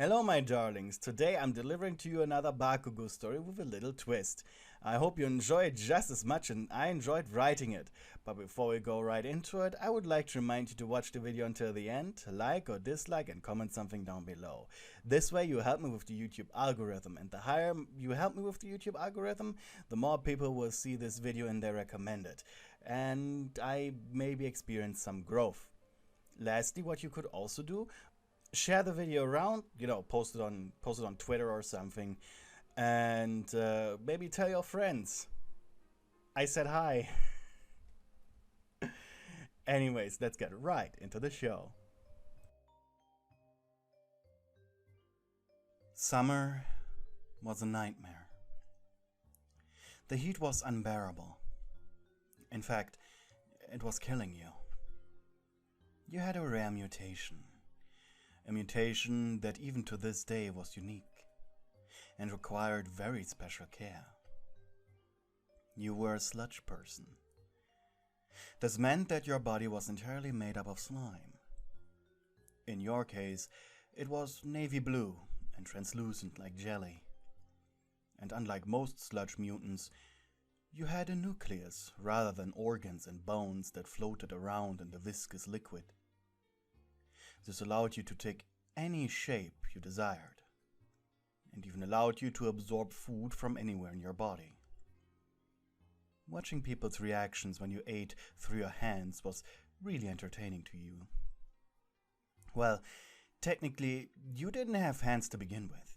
Hello my darlings, today I'm delivering to you another Bakugou story with a little twist. I hope you enjoy it just as much as I enjoyed writing it. But before we go right into it, I would like to remind you to watch the video until the end, like or dislike and comment something down below. This way you help me with the YouTube algorithm, and the higher you help me with the YouTube algorithm, the more people will see this video and they recommend it. And I maybe experience some growth. Lastly, what you could also do, share the video around, post it on Twitter or something, and maybe tell your friends I said hi. Anyways, let's get right into the show. Summer was a nightmare. The heat was unbearable. In fact, it was killing you. You had a rare mutation. A mutation that even to this day was unique and required very special care. You were a sludge person. This meant that your body was entirely made up of slime. In your case, it was navy blue and translucent like jelly. And unlike most sludge mutants, you had a nucleus rather than organs and bones that floated around in the viscous liquid. This allowed you to take any shape you desired, and even allowed you to absorb food from anywhere in your body. Watching people's reactions when you ate through your hands was really entertaining to you. Well, technically, you didn't have hands to begin with.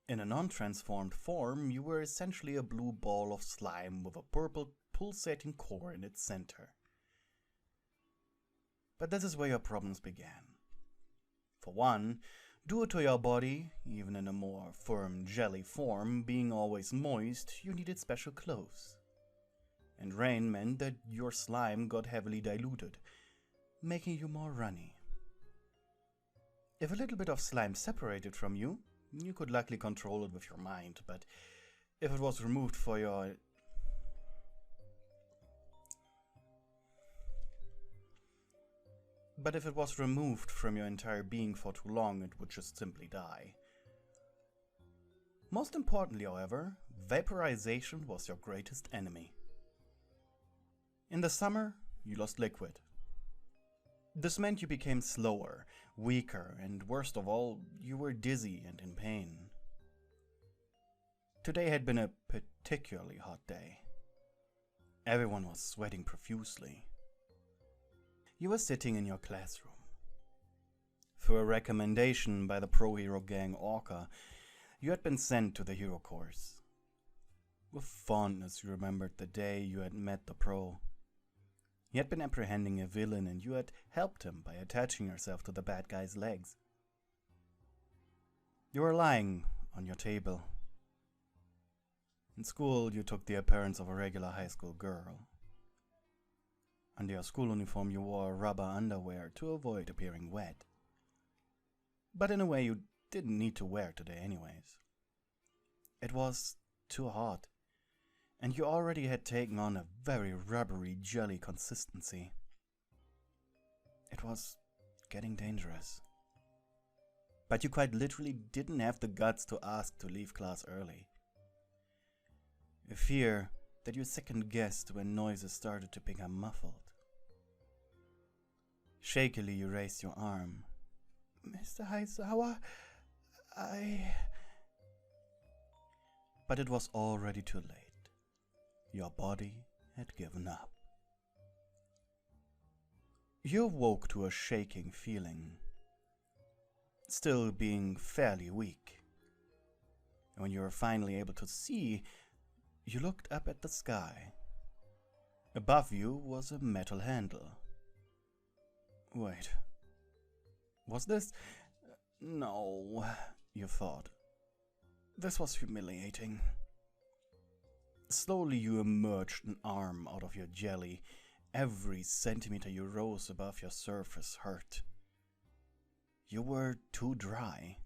In a non-transformed form, you were essentially a blue ball of slime with a purple pulsating core in its center. But this is where your problems began. For one, due to your body, even in a more firm jelly form, being always moist, you needed special clothes. And rain meant that your slime got heavily diluted, making you more runny. If a little bit of slime separated from you, you could luckily control it with your mind, but if it was removed from your entire being for too long, it would just simply die. Most importantly, however, vaporization was your greatest enemy. In the summer, you lost liquid. This meant you became slower, weaker, and worst of all, you were dizzy and in pain. Today had been a particularly hot day. Everyone was sweating profusely. You were sitting in your classroom. Through a recommendation by the pro-hero gang Orca, you had been sent to the hero course. With fondness you remembered the day you had met the pro. He had been apprehending a villain and you had helped him by attaching yourself to the bad guy's legs. You were lying on your table. In school you took the appearance of a regular high school girl. Under your school uniform you wore rubber underwear to avoid appearing wet. But in a way you didn't need to wear today anyways. It was too hot, and you already had taken on a very rubbery jelly consistency. It was getting dangerous. But you quite literally didn't have the guts to ask to leave class early. A fear that you second-guessed when noises started to become muffled. Shakily you raised your arm. Mr. Heisawa, But it was already too late. Your body had given up. You awoke to a shaking feeling, still being fairly weak. When you were finally able to see, you looked up at the sky. Above you was a metal handle. Wait, was this? No, you thought. This was humiliating. Slowly you emerged an arm out of your jelly. Every centimeter you rose above your surface hurt. You were too dry.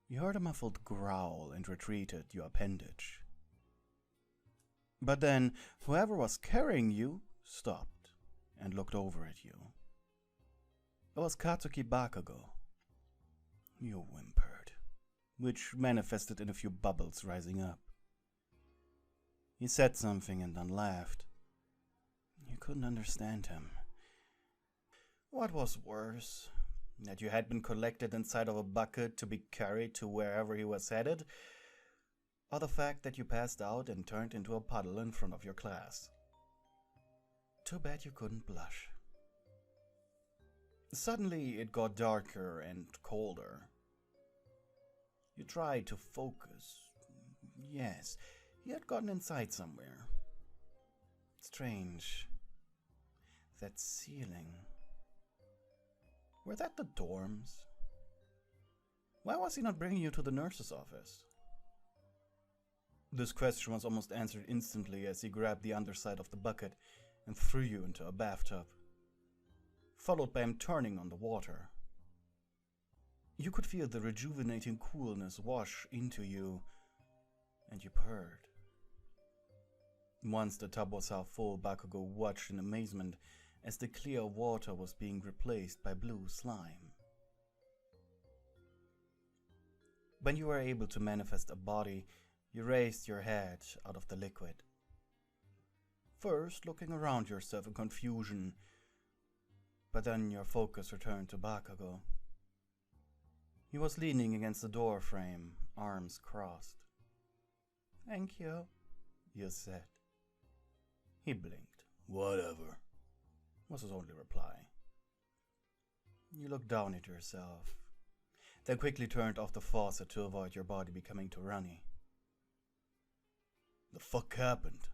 You heard a muffled growl and retreated your appendage. But then, whoever was carrying you stopped and looked over at you. It was Katsuki Bakugou. You whimpered, which manifested in a few bubbles rising up. He said something and then laughed. You couldn't understand him. What was worse, that you had been collected inside of a bucket to be carried to wherever he was headed, or the fact that you passed out and turned into a puddle in front of your class? Too bad you couldn't blush. Suddenly it got darker and colder. You tried to focus. Yes, you had gotten inside somewhere. Strange. That ceiling. Were that the dorms? Why was he not bringing you to the nurse's office? This question was almost answered instantly as he grabbed the underside of the bucket and threw you into a bathtub, followed by him turning on the water. You could feel the rejuvenating coolness wash into you, and you purred. Once the tub was half full, Bakugou watched in amazement as the clear water was being replaced by blue slime. When you were able to manifest a body, you raised your head out of the liquid. First looking around yourself in confusion, but then your focus returned to Bakugou. He was leaning against the door frame, arms crossed. "Thank you," you said. He blinked. "Whatever," was his only reply. You looked down at yourself, then quickly turned off the faucet to avoid your body becoming too runny. "The fuck happened?"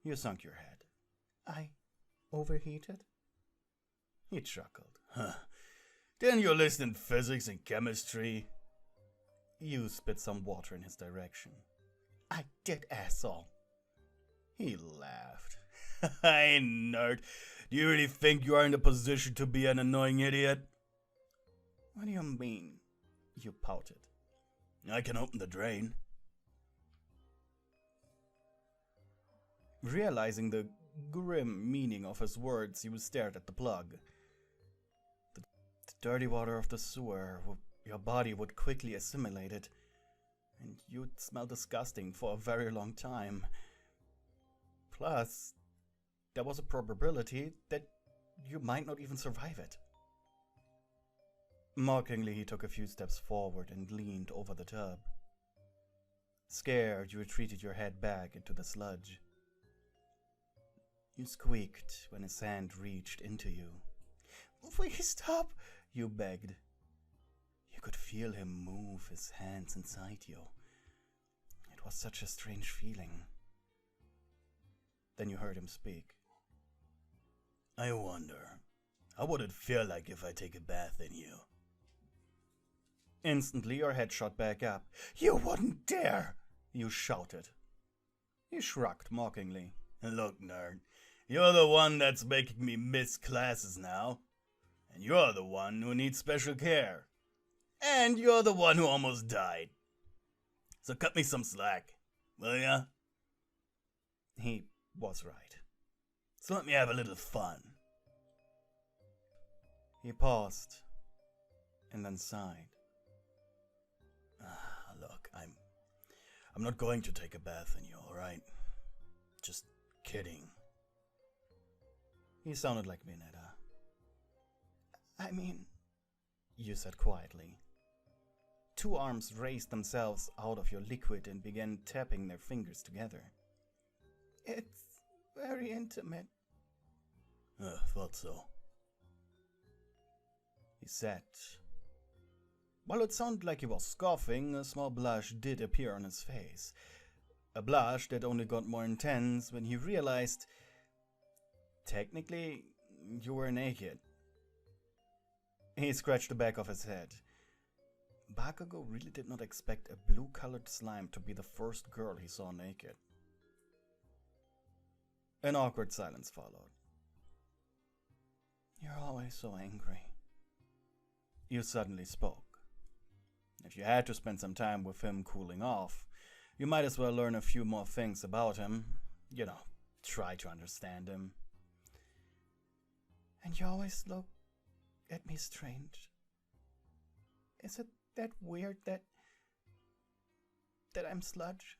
You sunk your head. "I overheated?" He chuckled. Didn't you listen in physics and chemistry?" You spit some water in his direction. "I did, asshole." He laughed. "Hey, nerd, do you really think you are in the position to be an annoying idiot?" "What do you mean?" You pouted. "I can open the drain." Realizing the grim meaning of his words, you stared at the plug. The dirty water of the sewer, your body would quickly assimilate it, and you'd smell disgusting for a very long time. Plus, there was a probability that you might not even survive it. Mockingly, he took a few steps forward and leaned over the tub. Scared, you retreated your head back into the sludge. You squeaked when his hand reached into you. "Please stop," you begged. You could feel him move his hands inside you. It was such a strange feeling. Then you heard him speak. "I wonder, how would it feel like if I take a bath in you?" Instantly, your head shot back up. "You wouldn't dare!" you shouted. He shrugged mockingly. "Look, nerd, you're the one that's making me miss classes now. And you're the one who needs special care. And you're the one who almost died. So cut me some slack, will ya?" He was right. "So let me have a little fun." He paused and then sighed. Look, I'm not going to take a bath in you, alright? Just kidding." He sounded like BNHA. "I mean," you said quietly. Two arms raised themselves out of your liquid and began tapping their fingers together. "It's very intimate." Thought so," he said. While it sounded like he was scoffing, a small blush did appear on his face. A blush that only got more intense when he realized, technically, you were naked. He scratched the back of his head. Bakugou really did not expect a blue-colored slime to be the first girl he saw naked. An awkward silence followed. "You're always so angry." You suddenly spoke. If you had to spend some time with him cooling off, you might as well learn a few more things about him. You know, try to understand him. "And you always look at me strange." Is it that weird that I'm sludge?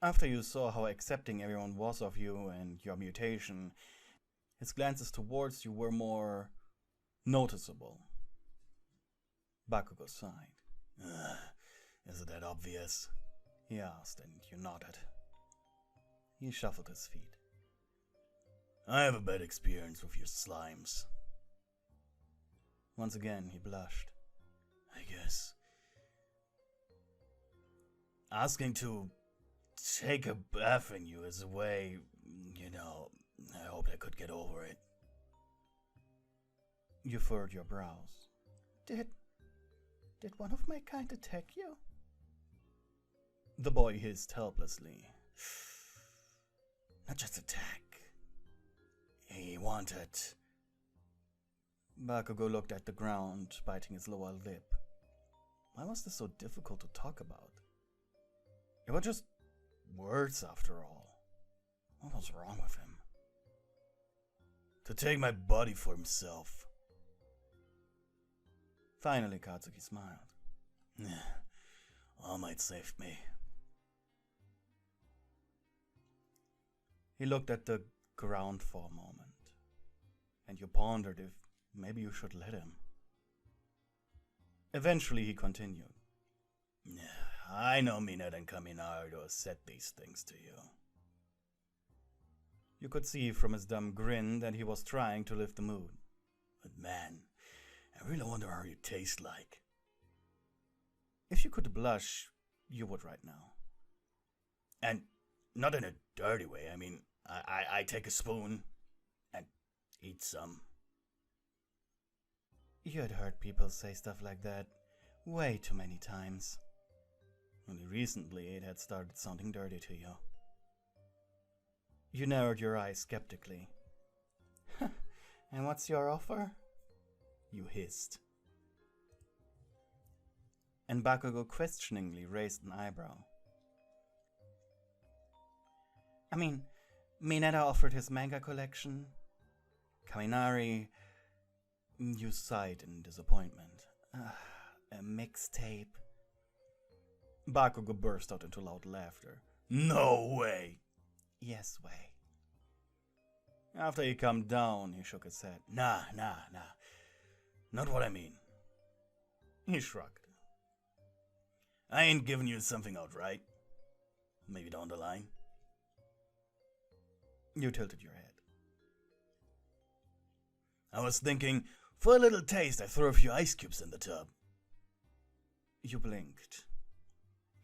After you saw how accepting everyone was of you and your mutation, his glances towards you were more noticeable. Bakugou sighed. Is it that obvious? He asked, and you nodded. He shuffled his feet. I have a bad experience with your slimes. Once again, he blushed. I guess. Asking to take a bath in you is a way, I hoped I could get over it. You furrowed your brows. Did one of my kind attack you? The boy hissed helplessly. Not just attack. He wanted... Bakugou looked at the ground, biting his lower lip. Why was this so difficult to talk about? It was just words after all. What was wrong with him? To take my body for himself. Finally, Katsuki smiled. All might save me. He looked at the ground for a moment, and you pondered if maybe you should let him. Eventually he continued. I know Minette and Kaminari said these things to you. You could see from his dumb grin that he was trying to lift the mood. But man, I really wonder how you taste like. If you could blush, you would right now. And not in a dirty way. I mean, I take a spoon and eat some. You had heard people say stuff like that way too many times. Only recently it had started sounding dirty to you. You narrowed your eyes skeptically. And what's your offer? You hissed. And Bakugou questioningly raised an eyebrow. I mean, Mineta offered his manga collection. Kaminari... You sighed in disappointment. A mixtape. Bakugou burst out into loud laughter. No way! Yes way. After he calmed down, he shook his head. Nah. Not what I mean. He shrugged. I ain't giving you something outright. Maybe down the line. You tilted your head. I was thinking, for a little taste, I throw a few ice cubes in the tub. You blinked.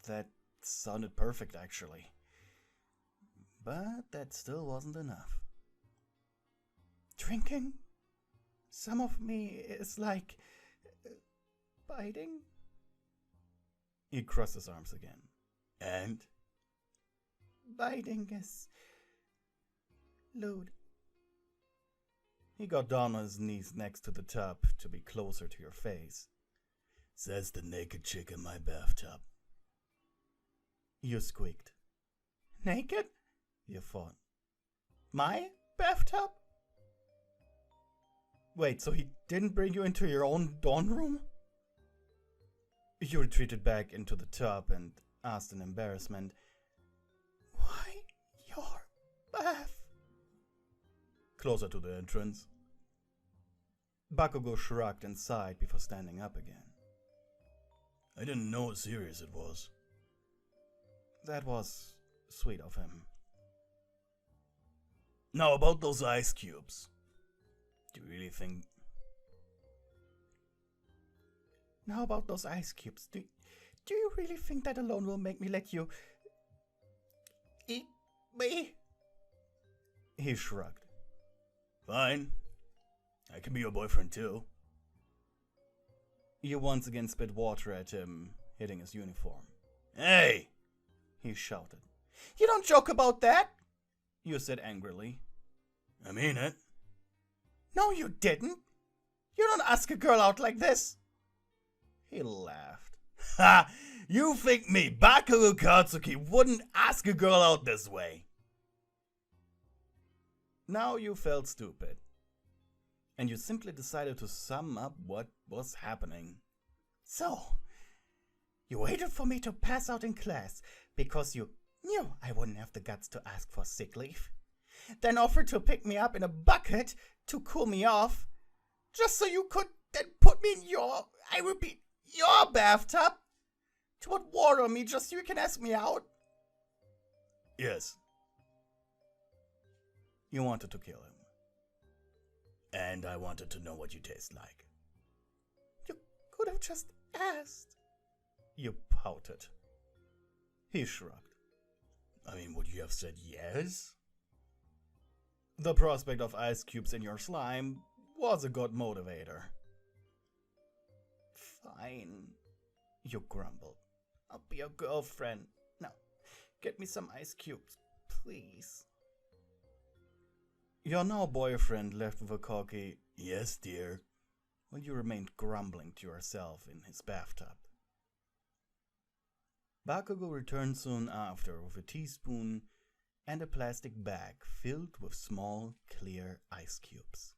That sounded perfect, actually. But that still wasn't enough. Drinking? Some of me is like... biting? He crossed his arms again. And? Biting is... lewd. He got down on his knees next to the tub to be closer to your face. Says the naked chick in my bathtub. You squeaked. Naked? You thought. My bathtub? Wait, so he didn't bring you into your own dorm room? You retreated back into the tub and asked in embarrassment, Why your bath? Closer to the entrance. Bakugou shrugged and sighed before standing up again. I didn't know how serious it was. That was sweet of him. Now about those ice cubes. Do you really think... Now about those ice cubes. Do you really think that alone will make me let you... eat me? He shrugged. Fine. I can be your boyfriend too. You once again spit water at him, hitting his uniform. Hey! He shouted. You don't joke about that! You said angrily. I mean it. No, you didn't. You don't ask a girl out like this. He laughed. Ha! You think me, Bakugou Katsuki, wouldn't ask a girl out this way? Now you felt stupid. and you simply decided to sum up what was happening. So, you waited for me to pass out in class because you knew I wouldn't have the guts to ask for sick leave. Then offered to pick me up in a bucket to cool me off, just so you could then put me in I repeat, your bathtub to put water on me just so you can ask me out. Yes. You wanted to kill him. And I wanted to know what you taste like. You could have just asked. You pouted. He shrugged. I mean, would you have said yes? The prospect of ice cubes in your slime was a good motivator. Fine, you grumbled. I'll be your girlfriend. Now, get me some ice cubes, please. Your now boyfriend left with a cocky, "Yes, dear," while you remained grumbling to yourself in his bathtub. Bakugou returned soon after with a teaspoon and a plastic bag filled with small, clear ice cubes.